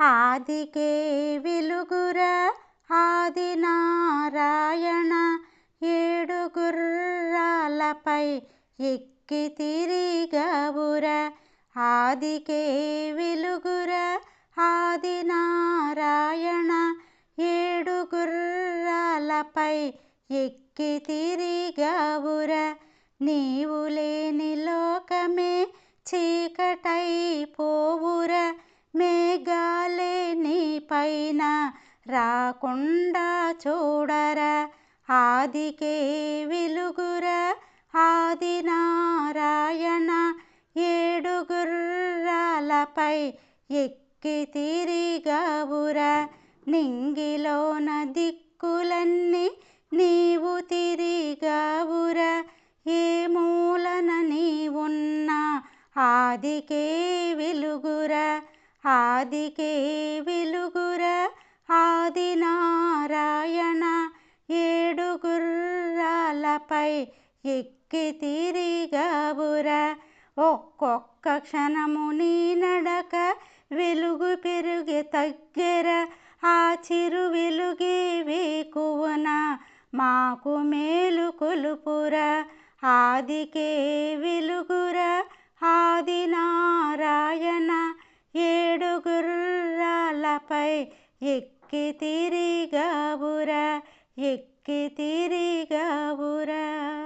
ఆదికే వెలుగురా ఆదినారాయణ ఏడు గుర్రాలపై ఎక్కి తిరిగవురా. ఆదికే వెలుగురా ఆదినారాయణ ఏడు గుర్రాలపై ఎక్కి తిరిగవురా. నీవు లేని లోకమే చీకటైపోవురా. మేఘాలే నీ పైన రాకుండా చూడరా. ఆదికే వెలుగురా ఆదినారాయణ ఏడు గుర్రాలపై ఎక్కి తిరిగవురా. నింగిలోన దిక్కులన్నీ నీవు తిరిగవురా. ఏ మూలన నీవున్నా ఆదికే వెలుగురా. ఆదికే వెలుగురా ఆదినారాయణ ఏడు గుర్రాలపై ఎక్కి తిరిగవురా. ఒక్కొక్క క్షణము నీ నడక వెలుగు పెరుగే తగ్గెరా. ఆ చిరు వెలుగే వేకువన మాకు మేలు కొలుపురా. ఆదికే వెలుగురా ఆదినారాయణ ఏడు గుర్రాలపై ఎక్కి తిరిగవురా. ఎక్కి తిరిగవురా.